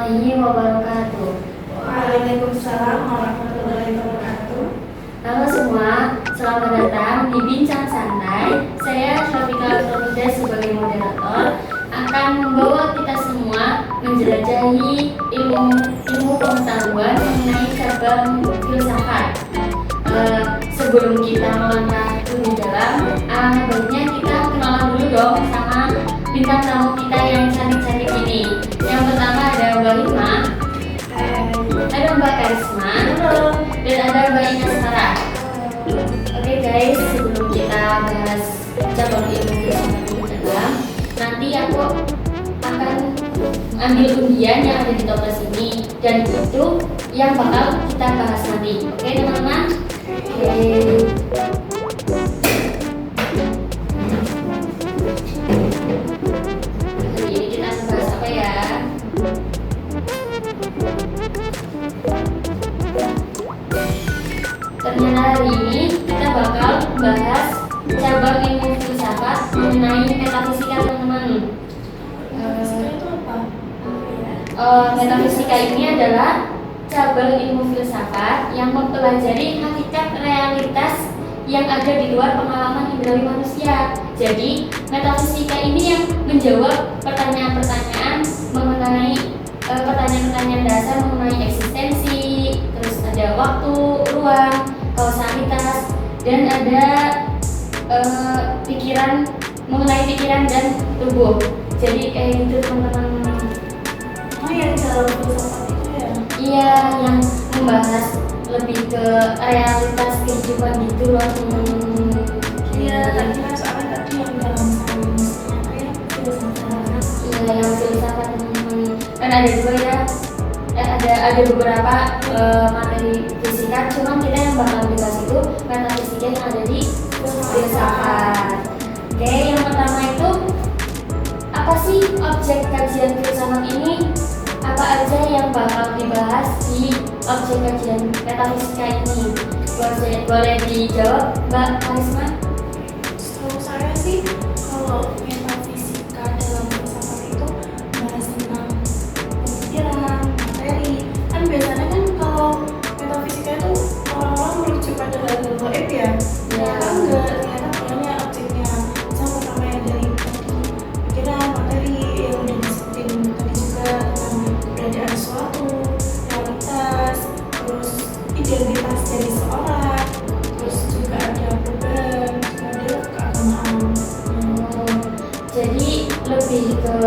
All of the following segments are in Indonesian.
warahmatullahi wabarakatuh. Waalaikumsalam warahmatullahi wabarakatuh. Halo semua, selamat datang di Bincang Santai. Saya Syafika Alfreda sebagai moderator akan membawa kita semua menjelajahi ilmu pengetahuan mengenai cabang filsafat. Sebelum kita melangkah lebih dalam, baiknya kita kenalan dulu dong sama bintang tamu kita yang cantik-cantik ini. Yang pertama ada Mbak Hima, ada Mbak Karisma, dan ada Mbak Ina Sarah. Oke guys, sebelum kita bahas cabang ilmu filsafat lebih dalam, nanti aku akan ambil undian yang ada di toples ini, dan itu yang bakal kita bahas nanti. Oke teman-teman? Oke. Hari ini kita akan bahas apa ya? Ternyata hari ini kita bakal bahas cabang ilmu filsafat mengenai metafisika teman-teman. Metafisika ini adalah cabang ilmu filsafat yang mempelajari hakikat realitas yang ada di luar pengalaman indrawi manusia. Jadi, metafisika ini yang menjawab pertanyaan-pertanyaan mengenai pertanyaan-pertanyaan dasar mengenai eksistensi, terus ada waktu, ruang, kausalitas, dan ada pikiran mengenai pikiran dan tubuh. Jadi kayak gitu teman-teman. Oh ya, dalam filsafat itu ya? Iya, yang membahas lebih ke realitas kehidupan gitu loh teman-teman. Iya, tadi soalnya tadi yang dalam sainsnya kayak filsafat. Iya, yang filsafat teman-teman. Kan ada juga ya, ada beberapa materi fisika, cuman kita yang bakal dibahas itu metafisika yang ada di filsafat. Oke, yang pertama itu apa sih objek kajian filsafat ini? Apa aja yang bakal dibahas di objek kajian metafisika ini? Boleh dijawab Mbak Karisma? Setahu saya sih, kalau metafisika dalam filsafat itu bahas tentang pemikiran, materi. Kan biasanya kan kalau metafisika itu orang-orang merujuk pada hal-hal gaib ya. Ya. Kan enggak, ternyata banyak objeknya. Misal pertama yang dari tadi pikiran, materi yang udah disebutin tadi juga tentang keberadaan suatu, realitas, terus identitas dari seorang, terus juga ada perubahan model keagamaan. Jadi lebih ke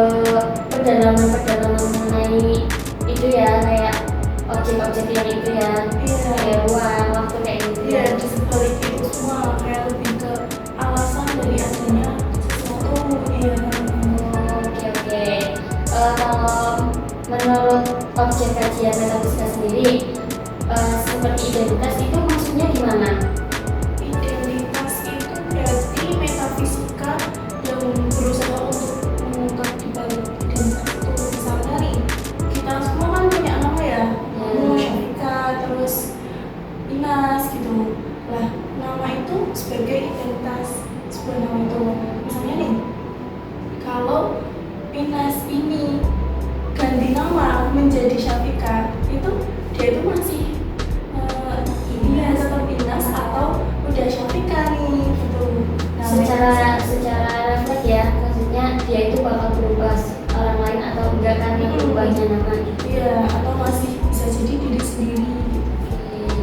pendalaman mengenai itu ya, kayak objek-objek yang itu ya, Iya. kayak ruang, waktu kayak gitu Iya, ya. di sebalik itu semua kayak lebih ke alasan dari adanya sesuatu. Iya. Oke. Kalau menurut objek kajian metafisika sendiri, seperti identitas itu maksudnya gimana? Identitas itu berarti metafisika yang berusaha untuk mengungkap di balik identitas itu. Misalnya nih, kita semua kan punya nama ya, Syafika, terus Inas gitu. Lah, nama itu sebagai identitas sebuah nama itu. Misalnya nih, kalau Inas ini ganti nama menjadi Syafika, itu dia itu masih ini ya tetap Inas atau udah Syafika nih gitu. Nah, Secara refleks ya, maksudnya dia itu bakal berubah orang lain atau enggak kan yang berubahnya nama gitu. iya, atau masih bisa jadi diri sendiri gitu.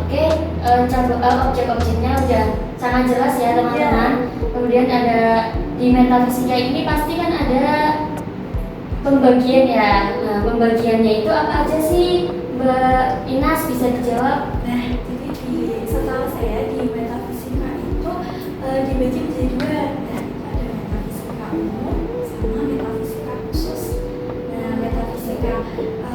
Oke, objek-objeknya udah sangat jelas ya teman-teman. Kemudian ada di metafisika ini pasti kan ada pembagian ya. Nah, pembagiannya itu apa aja sih, Mbak Inas, bisa dijawab? Nah, jadi setahu saya di metafisika itu dibagi menjadi dua. Nah, ada metafisika umum sama metafisika khusus. Nah, metafisika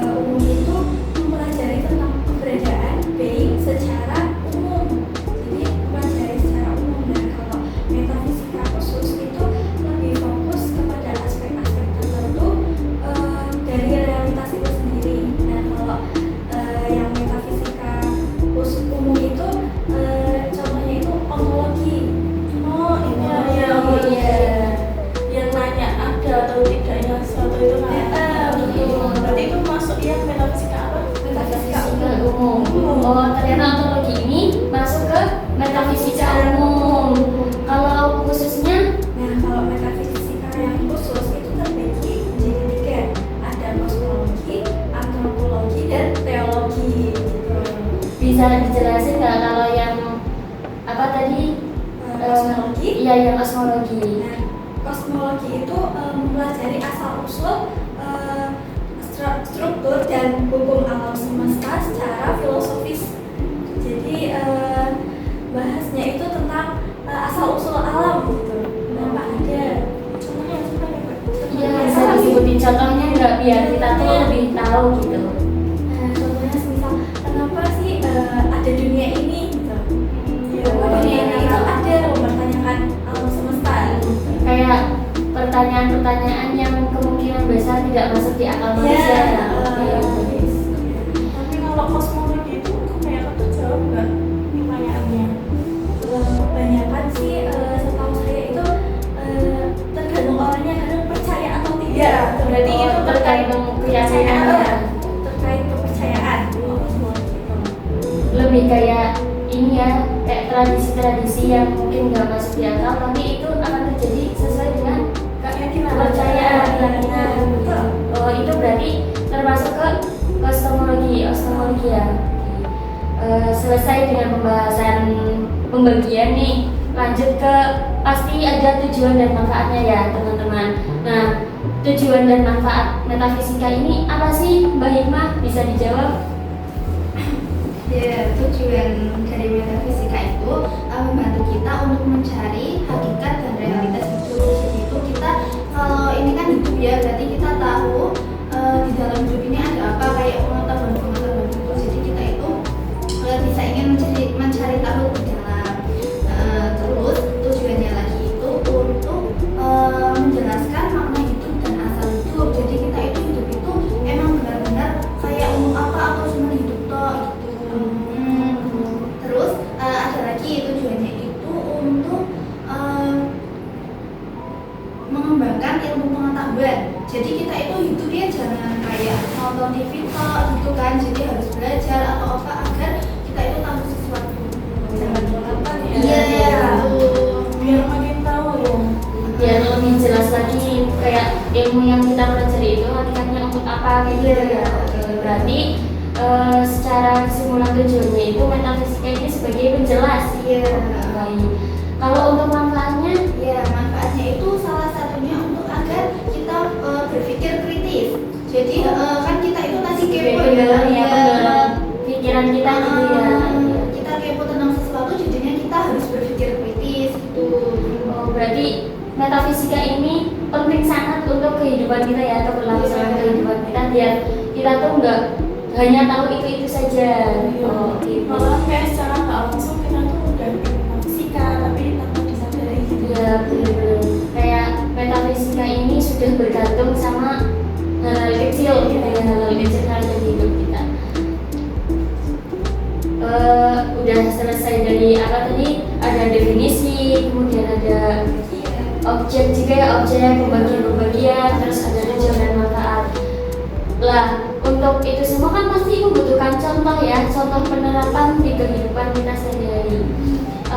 umum itu mempelajari tentang keberadaan being secara umum. Jadi mempelajari secara umum. Nah, kalau metafisika khusus itu lebih fokus kepada aspek-aspek tertentu dari realitas itu sendiri. Nah, kalau yang metafisika khusus umum itu contohnya itu ontologi. Oh iya, Iya. yang nanya ada atau tidaknya sesuatu itu kan. Betul. ternyata ontologi ini masuk ke metafisika umum. Kalau khususnya, Nah, kalau metafisika yang khusus itu terbagi menjadi tiga. Ada kosmologi, antropologi, dan teologi. bisa dijelasin nggak kalau yang apa tadi? Kosmologi. Iya, yang kosmologi. Nah, kosmologi itu mempelajari asal usul, struktur dan hukum alam semesta secara filosofis. Jadi bahasnya itu tentang asal usul alam gitu. Kenapa ada? Contohnya Iya, bisa disebutin contohnya nggak biar kita tuh lebih tahu gitu. Nah, contohnya misal kenapa sih ada dunia ini gitu. Kenapa dunia ini itu ada mempertanyakan alam semesta gitu. Kayak pertanyaan-pertanyaan yang kemungkinan besar tidak masuk di akal manusia. Ya. Tapi kalau kosmologi itu kebanyakan tuh jawab nggak pertanyaannya? Kebanyakan sih setahu saya itu tergantung orangnya kadang percaya atau tidak. Berarti itu tergantung keyakinan ya. Terkait kepercayaan. Lebih kayak ini ya, kayak tradisi-tradisi yang mungkin nggak masuk di akal, tapi itu akan terjadi sesuai dengan kepercayaan, keyakinan. Oh, itu berarti termasuk ke kosmologi ya. Selesai dengan pembahasan pembagian nih, lanjut ke pasti ada tujuan dan manfaatnya ya teman-teman. Nah, tujuan dan manfaat metafisika ini apa sih Mbak Hikmah? Bisa dijawab? Ya, tujuan dari metafisika itu membantu kita untuk mencari hakikat dan realitas hidup. Jadi itu kita kalau ini kan hidup ya, berarti kita tahu di dalam hidup ini ada apa, kayak pengetahuan itu. Jadi kita itu bisa ingin mencari tahu lebih dalam. Terus tujuannya lagi itu untuk menjelaskan makna hidup dan asal hidup. Jadi kita itu hidup itu emang benar-benar kayak untuk apa atau cuma hidup toh gitu. Terus ada lagi tujuannya itu untuk mengembangkan ilmu pengetahuan. Jadi kita itu hidup ya jangan kayak nonton TV toh gitu kan. Jadi harus belajar atau apa agar kita itu tahu sesuatu. Jangan kelapa ya. Iya, Biar makin tahu ya. Biar lebih jelas lagi kayak ilmu yang kita pelajari itu hakikatnya untuk apa gitu ya. Berarti secara kesimpulan tujuannya itu metafisika ini sebagai penjelas. Iya. Baik. Kalau untuk manfaatnya, Ya, manfaatnya itu salah satunya untuk agar kita berpikir kritis. Jadi kan kita itu tadi kepo penggalan ya, penggalan pikiran kita gitu ya. Kita kepo tentang sesuatu, jadinya kita harus berpikir kritis gitu. Oh, berarti metafisika ini penting sangat untuk kehidupan kita ya, atau keberlangsungan kehidupan kita, biar kita tuh nggak hanya tahu itu saja. Oh, gitu. Malah kayak secara nggak langsung kita tuh udah metafisika tapi tanpa disadari gitu. Ya, benar-benar. Kayak metafisika ini sudah bergantung sama hal-hal kecil gitu ya, hal-hal kecil dari hidup kita. Udah selesai dari apa tadi? Ada definisi, kemudian ada objek juga ya, objek, pembagian-pembagian, terus ada tujuan dan manfaat. Lah, untuk itu semua kan pasti membutuhkan contoh ya, contoh penerapan di kehidupan kita sehari-hari.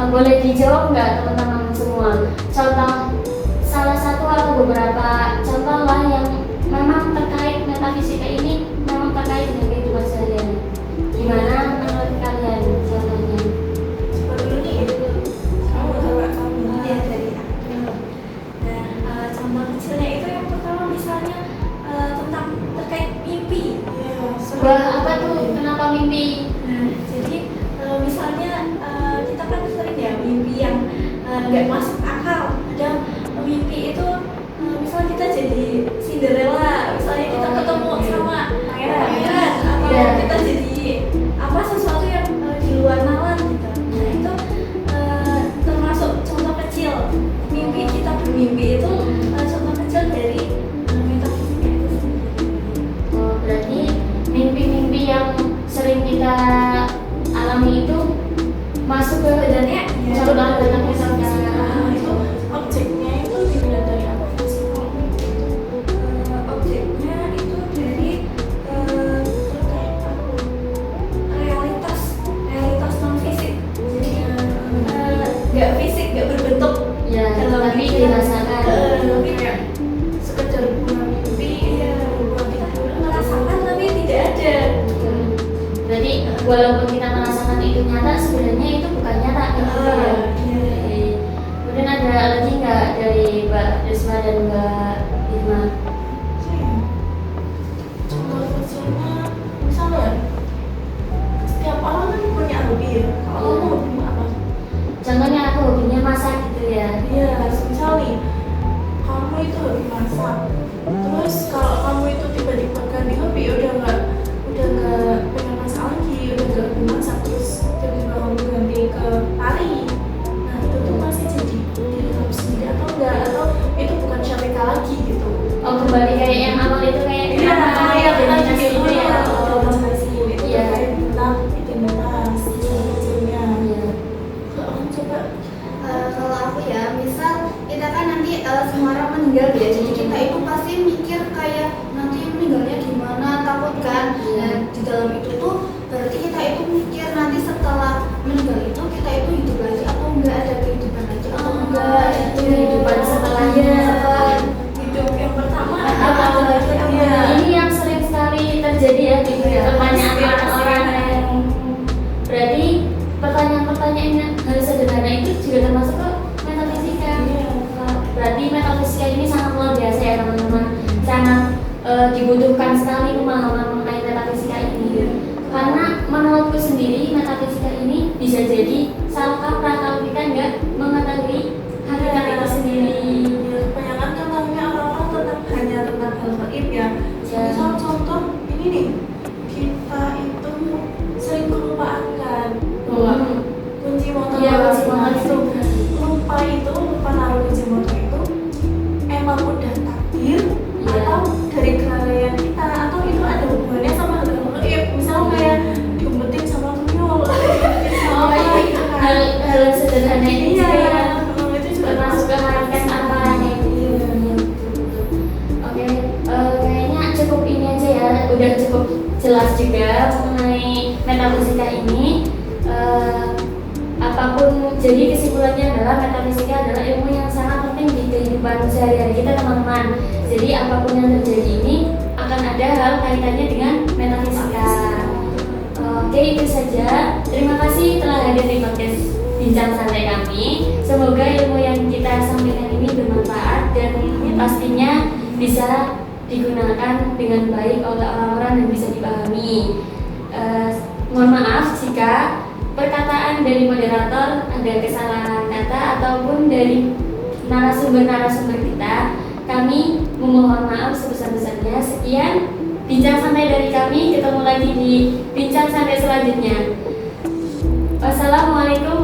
Boleh dijawab nggak teman-teman semua? Contoh salah satu atau beberapa contoh lah yang memang terkait metafisika ini, memang terkait dengan kehidupan sehari-hari. Gimana menurut kalian contohnya? Seperti ini kamu coba kamu. Ya, dari aku. Nah, contoh kecilnya itu yang pertama misalnya tentang terkait mimpi. Wah, apa tuh? Kenapa mimpi? Nah, jadi misalnya kita kan sering ya mimpi yang nggak masuk akal. Kadang mimpi itu misal kita jadi Cinderella, misalnya kita ketemu sama pangeran, atau Iya. kita jadi apa sesuatu yang di luar nalar gitu. Nah itu termasuk contoh kecil mimpi, kita bermimpi itu contoh kecil dari metafisika itu sendiri. Oh, berarti mimpi-mimpi yang sering kita alami itu masuk ke Sebenarnya contoh dalam metafisika. Itu objeknya itu dilihat dari apa sih? Objeknya itu dari realitas Risma dan Mbak Irma. Contoh kecilnya, misalnya setiap orang kan punya hobi ya. Kalau kamu hobi apa? Contohnya aku hobinya masak gitu ya. Iya, misal nih, kamu itu hobi masak. Terus kalau kamu itu tiba-tiba ganti hobi, udah nggak pengen masak lagi, udah nggak hobi masak, terus tiba-tiba kamu ganti ke tari. Nah itu tuh masih jadi diri kamu sendiri atau enggak? Atau itu bukan Syafika lagi gitu? Oh, kembali kayak yang awal itu kayak Iya, kayak kita identitas juga gitu ya. itu Iya. terkait tentang identitas kecilnya. Iya. Kalau kamu coba, Kalau aku ya, misal kita kan nanti semua orang meninggal ya, jadi kita itu pasti mikir kayak nanti meninggalnya gimana, takut kan. Iya. Nah, di dalam itu tuh berarti kita itu mikir nanti setelah meninggal itu kita itu hidup lagi atau enggak, ada kehidupan lagi atau enggak, itu kehidupan setelahnya. setelah hidup yang pertama Apa apa lagi? Iya. Ini yang sering sekali terjadi ya di Iya. pertanyaan Iya. orang-orang yang berarti pertanyaan-pertanyaan yang hal sederhana itu juga termasuk ke metafisika. Iya. Berarti metafisika ini sangat luar biasa ya teman-teman, sangat dibutuhkan sekali pemahaman mengenai metafisika ini. Karena menurutku sendiri metafisika ini bisa jadi salah kaprah kalau kita nggak mengetahui hakikat itu sendiri. Ya, kebanyakan kan tahunya orang-orang tentang hanya tentang hal gaib ya. Ya. Misal contoh ini nih, kita itu sering kelupaan kan bahwa kunci motor Iya, bawa kunci motor itu lupa naruh kunci motor itu emang udah takdir Iya. atau dari kelalaian kita atau itu ada hubungannya sama hal gaib, misal kayak diumpetin sama tuyul, diumpetin sama apa gitu kan. hal sederhana ini Iya, juga ya itu juga termasuk ke hakikat apa kayak gitu. Oke, kayaknya cukup ini aja ya, udah cukup jelas juga mengenai metafisika ini. Apapun, jadi kesimpulannya adalah metafisika adalah ilmu yang sangat penting di kehidupan sehari-hari kita teman-teman. Jadi apapun yang terjadi ini akan ada hal kaitannya dengan metafisika. Oke, itu saja. Terima kasih telah hadir di podcast Bincang Santai kami. Semoga ilmu yang kita sampaikan ini bermanfaat dan pastinya bisa digunakan dengan baik oleh orang-orang dan bisa dipahami. Mohon maaf jika perkataan dari moderator ada kesalahan kata ataupun dari narasumber-narasumber kita. Kami memohon maaf sebesar-besarnya. Sekian bincang santai dari kami. Ketemu lagi di bincang santai selanjutnya. Wassalamualaikum